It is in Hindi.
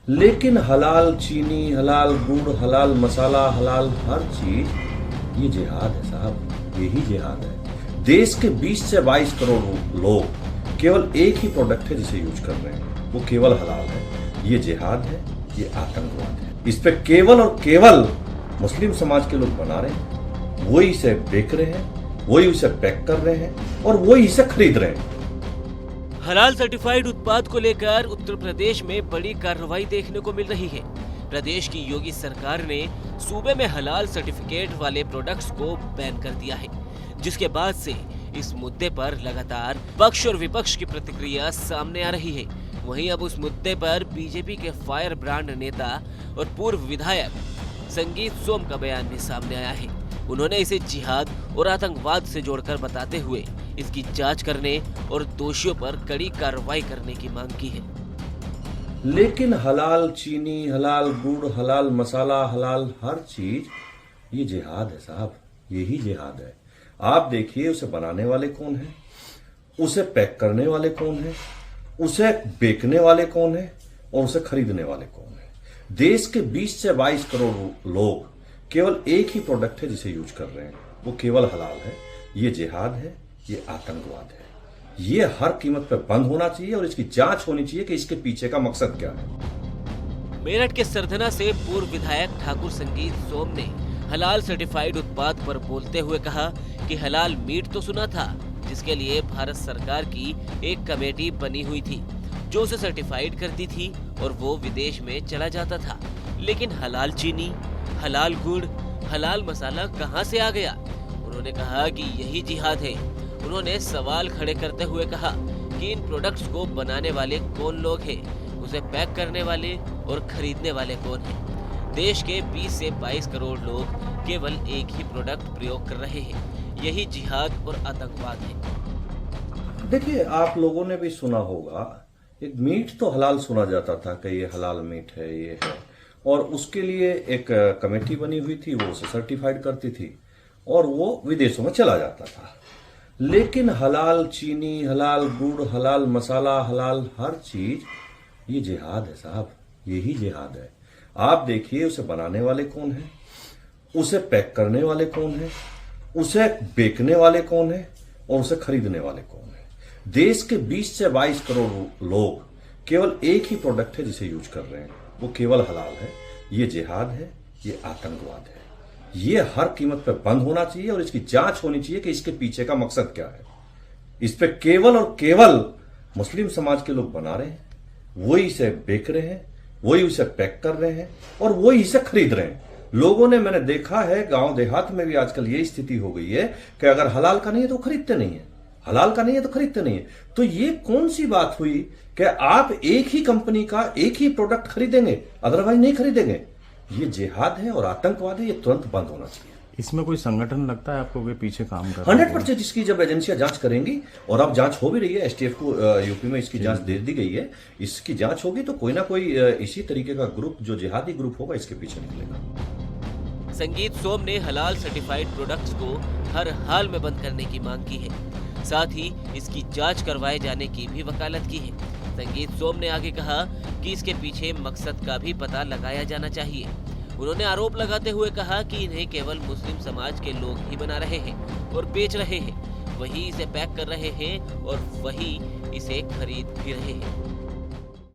लेकिन हलाल चीनी, हलाल गुड़, हलाल मसाला, हलाल हर चीज ये जिहाद है साहब, यही जिहाद है। देश के 20 से 22 करोड़ लोग केवल एक ही प्रोडक्ट है जिसे यूज कर रहे हैं, वो केवल हलाल है। ये जिहाद है, ये आतंकवाद है। इस पे केवल और केवल मुस्लिम समाज के लोग बना रहे हैं, वही इसे बेच रहे हैं, वही इसे पैक कर रहे हैं और वही इसे खरीद रहे हैं। हलाल सर्टिफाइड उत्पाद को लेकर उत्तर प्रदेश में बड़ी कार्रवाई देखने को मिल रही है। प्रदेश की योगी सरकार ने सूबे में हलाल सर्टिफिकेट वाले प्रोडक्ट्स को बैन कर दिया है, जिसके बाद से इस मुद्दे पर लगातार पक्ष और विपक्ष की प्रतिक्रिया सामने आ रही है। वहीं अब उस मुद्दे पर बीजेपी के फायर ब्रांड नेता और पूर्व विधायक संगीत सोम का बयान भी सामने आया है। उन्होंने इसे जिहाद और आतंकवाद से जोड़कर बताते हुए इसकी जांच करने और दोषियों पर कड़ी कार्रवाई करने की मांग की है। लेकिन हलाल चीनी, हलाल गुड़, हलाल मसाला, हलाल हर चीज ये जिहाद है साहब, यही जिहाद है। आप देखिए उसे बनाने वाले कौन हैं, उसे पैक करने वाले कौन हैं, उसे बेचने वाले कौन हैं और उसे खरीदने वाले कौन हैं। देश के 20 से 22 करोड़ लोग केवल एक ही प्रोडक्ट है जिसे यूज कर रहे हैं, वो केवल हलाल है। ये जिहाद है, ये आतंकवाद है। ये हर कीमत पर बंद होना चाहिए और इसकी जांच होनी चाहिए कि इसके पीछे का मकसद क्या है। मेरठ के सरधना से पूर्व विधायक ठाकुर संगीत सोम ने हलाल सर्टिफाइड उत्पाद पर बोलते हुए कहा कि हलाल मीट तो सुना था, जिसके लिए भारत सरकार की एक कमेटी बनी हुई थी जो उसे सर्टिफाइड करती थी और वो विदेश में चला जाता था। लेकिन हलाल चीनी, हलाल गुड़, हलाल मसाला कहां से आ गया? उन्होंने कहा कि यही जिहाद है। उन्होंने सवाल खड़े करते हुए कहा कि इन प्रोडक्ट्स को बनाने वाले कौन लोग हैं, उसे पैक करने वाले और खरीदने वाले कौन हैं। देश के 20 से 22 करोड़ लोग केवल एक ही प्रोडक्ट प्रयोग कर रहे हैं। यही जिहाद और आतंकवाद है। देखिए, आप लोगों ने भी सुना होगा, एक मीट तो हलाल सुना जाता था कि ये हलाल मीट है, ये है, और उसके लिए एक कमेटी बनी हुई थी, वो उसे सर्टिफाइड करती थी और वो विदेशों में चला जाता था। लेकिन हलाल चीनी, हलाल गुड़, हलाल मसाला, हलाल हर चीज ये जिहाद है साहब, यही जिहाद है। आप देखिए उसे बनाने वाले कौन हैं, उसे पैक करने वाले कौन हैं, उसे बेचने वाले कौन हैं और उसे खरीदने वाले कौन हैं। देश के 20 से 22 करोड़ लोग केवल एक ही प्रोडक्ट है जिसे यूज कर रहे हैं, वो केवल हलाल है। ये जिहाद है, ये आतंकवाद है। ये हर कीमत पर बंद होना चाहिए और इसकी जांच होनी चाहिए कि इसके पीछे का मकसद क्या है। इस पे केवल और केवल मुस्लिम समाज के लोग बना रहे हैं, वही इसे बेच रहे हैं, वही इसे पैक कर रहे हैं और वही इसे खरीद रहे हैं। लोगों ने, मैंने देखा है गांव देहात में भी आजकल यही स्थिति हो गई है कि अगर हलाल का नहीं है तो खरीदते नहीं है, हलाल का नहीं है तो खरीदते नहीं है। तो ये कौन सी बात हुई कि आप एक ही कंपनी का एक ही प्रोडक्ट खरीदेंगे, अदरवाइज नहीं खरीदेंगे। ये जिहाद है और आतंकवाद है, ये तुरंत बंद होना चाहिए। इसमें कोई संगठन लगता है आपको के पीछे काम कर 100% इसकी जब एजेंसियां जांच करेंगी, और अब जांच हो भी रही है, एसटीएफ को यूपी में इसकी जांच दे दी गई है, इसकी जांच होगी तो कोई ना कोई इसी तरीके का ग्रुप, जो जिहादी ग्रुप होगा, इसके पीछे निकलेगा। संगीत सोम ने हलाल सर्टिफाइड प्रोडक्ट्स को हर हाल में बंद करने की मांग की है, साथ ही इसकी जांच करवाए जाने की भी वकालत की है। संगीत सोम ने आगे कहा कि इसके पीछे मकसद का भी पता लगाया जाना चाहिए। उन्होंने आरोप लगाते हुए कहा कि इन्हें केवल मुस्लिम समाज के लोग ही बना रहे हैं और बेच रहे हैं, वही इसे पैक कर रहे हैं और वही इसे खरीद भी रहे हैं।